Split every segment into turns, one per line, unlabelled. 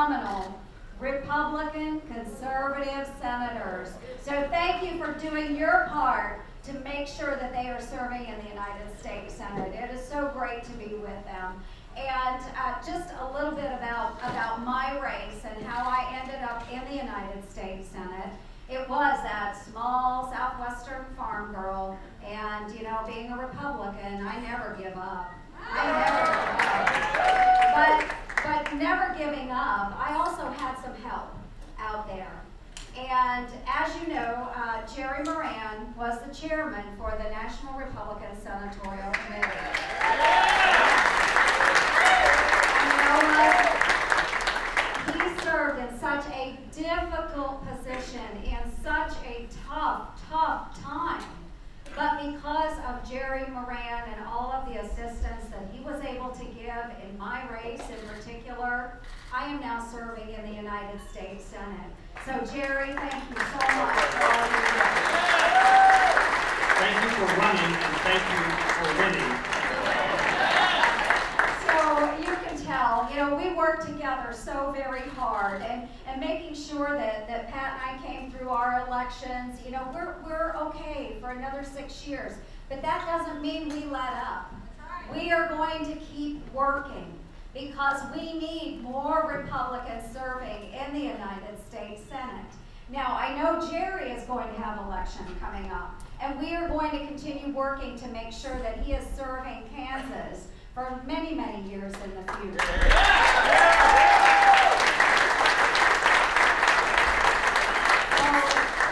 phenomenal Republican conservative senators. So thank you for doing your part to make sure that they are serving in the United States Senate. It is so great to be with them. And just a little bit about my race and how I ended up in the United States Senate. It was that small Southwestern farm girl, and you know, being a Republican, I never give up. But never giving up, I also had some help out there. And as you know, Jerry Moran was the chairman for the National Republican Senatorial Committee. And you know what? He served in such a difficult position in such a tough time. But because of Jerry Moran and all of the assistance that he was able to give in my race in particular, I am now serving in the United States Senate. So Jerry, thank you so much for all you do.
Thank you for running and thank you for winning.
So you can tell, you know, we worked together so very hard and making sure that Pat and I came through our elections. You know, we're okay for another 6 years, but that doesn't mean we let up. We are going to keep working because we need more Republicans serving in the United States Senate. Now, I know Jerry is going to have election coming up, and we are going to continue working to make sure that he is serving Kansas for many, many years in the future.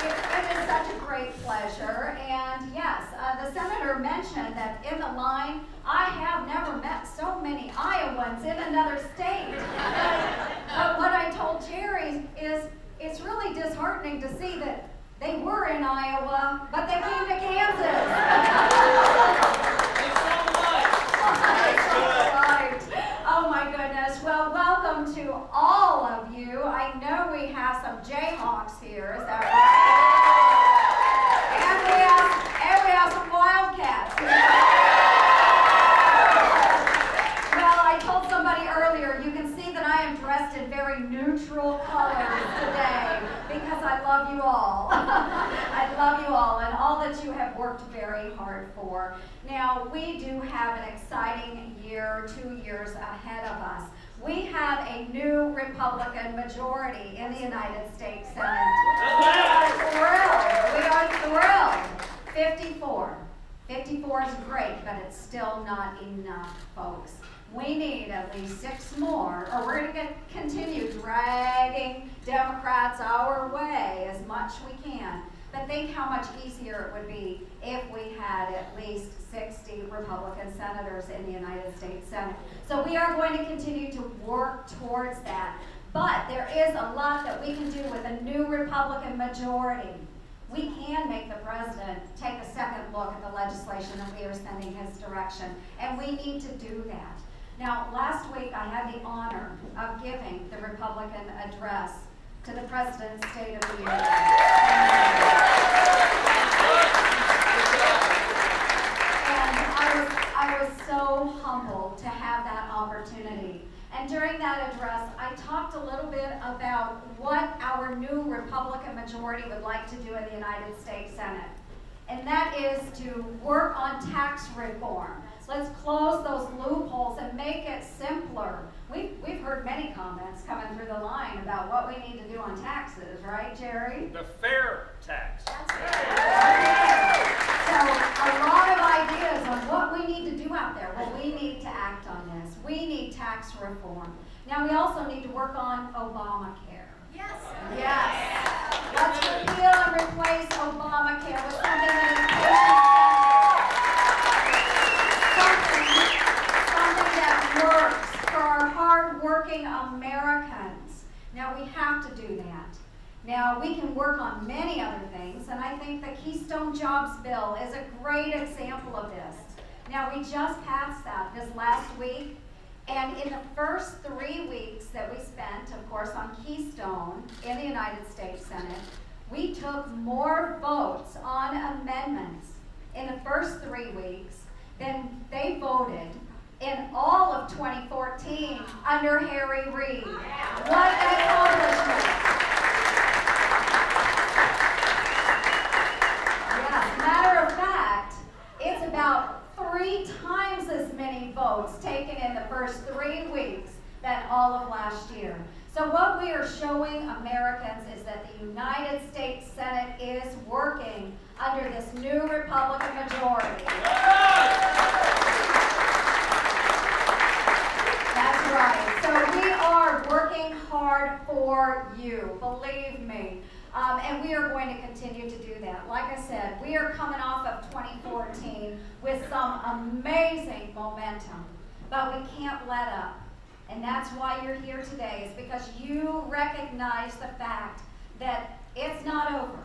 It is such a great pleasure, and yes, the senator mentioned that in the line, I have never met so many Iowans in another state. But what I told Jerry is it's really disheartening to see that they were in Iowa, but they came to Kansas. Right. Oh my goodness. Well, welcome to all of you. I know we have some Jayhawks here, is that right? And we have some Wildcats. Well, I told somebody earlier, you can see that I am dressed in very neutral colors today because I love you all. I love you all and all that you have worked very hard for. Now, we do have an exciting year, 2 years ahead of us. We have a new Republican majority in the United States Senate. We are thrilled. 54. 54 is great, but it's still not enough, folks. We need at least 6 more, or we're going to continue dragging Democrats our way as much we can. But think how much easier it would be if we had at least 60 Republican senators in the United States Senate. So we are going to continue to work towards that. But there is a lot that we can do with a new Republican majority. We can make the president take a second look at the legislation that we are sending his direction, and we need to do that. Now, last week I had the honor of giving the Republican address to the President's State of the Union. And I was so humbled to have that opportunity. And during that address, I talked a little bit about what our new Republican majority would like to do in the United States Senate. And that is to work on tax reform. Let's close those loopholes and make it simpler. We've heard many comments coming through the line about what we need to do on taxes, right, Jerry?
The fair tax.
That's right. So a lot of ideas on what we need to do out there. Well, we need to act on this. We need tax reform. Now, we also need to work on Obamacare.
Yes.
Yes. Let's repeal and replace Obamacare with something that is patient-centered. Something that works for our hard-working Americans. Now, we have to do that. Now, we can work on many other things, and I think the Keystone Jobs Bill is a great example of this. Now, we just passed that this last week, and in the first 3 weeks that we spent, of course, on Keystone in the United States Senate, we took more votes on amendments in the first 3 weeks than they voted in all of 2014 under Harry Reid. What an accomplishment. Yeah, matter of fact, it's about 3 times as many votes taken in the first 3 weeks than all of last year. So what we are showing Americans is that the United States Senate is working under this new Republican majority. That's right. So we are working hard for you, believe me. And we are going to continue to do that. Like I said, we are coming off of 2014 with some amazing momentum, but we can't let up. And that's why you're here today, is because you recognize the fact that it's not over.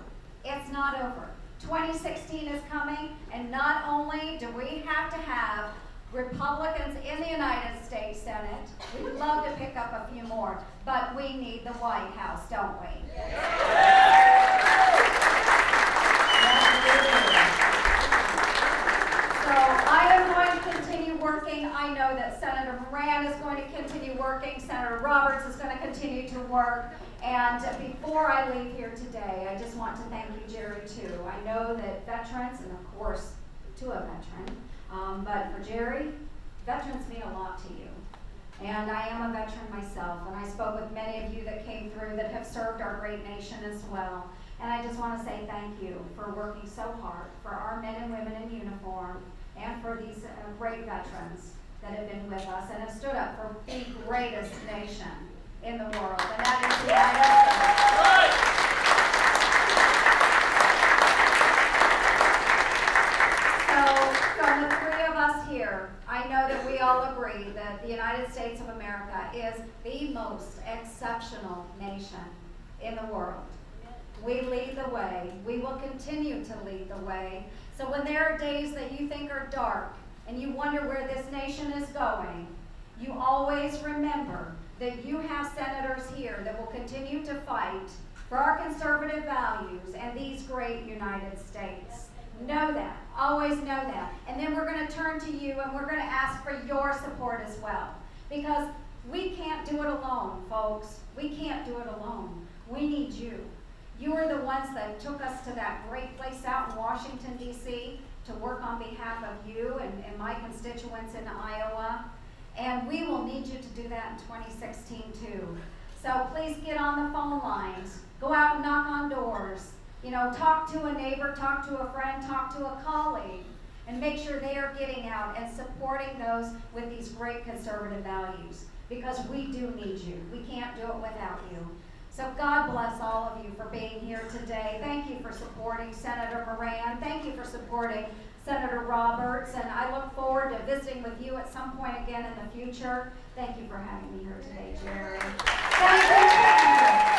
It's not over. 2016 is coming, and not only do we have to have Republicans in the United States Senate, we'd love to pick up a few more, but we need the White House, don't we? So I am going to continue working. I know that Senator Moran is going to continue working. Senator Roberts is going to continue to work. And before I leave here today, I just want to thank you, Jerry, too. I know that veterans, and of course, to a veteran, but for Jerry, veterans mean a lot to you. And I am a veteran myself, and I spoke with many of you that came through that have served our great nation as well. And I just want to say thank you for working so hard for our men and women in uniform and for these great veterans that have been with us and have stood up for the greatest nation in the world, and that is the United States. So from the 3 of us here, I know that we all agree that the United States of America is the most exceptional nation in the world. We lead the way. We will continue to lead the way. So when there are days that you think are dark and you wonder where this nation is going, you always remember that you have senators here that will continue to fight for our conservative values and these great United States. Know that. Always know that. And then we're going to turn to you and we're going to ask for your support as well. Because we can't do it alone, folks. We can't do it alone. We need you. You are the ones that took us to that great place out in Washington, D.C. to work on behalf of you and my constituents in Iowa. And we will need you to do that in 2016 too. So please get on the phone lines. Go out and knock on doors. You know, talk to a neighbor, talk to a friend, talk to a colleague, and make sure they are getting out and supporting those with these great conservative values. Because we do need you. We can't do it without you. So God bless all of you for being here today. Thank you for supporting Senator Moran. Thank you for supporting Senator Roberts. And I look forward to visiting with you at some point again in the future. Thank you for having me here today, Jerry. Thank you.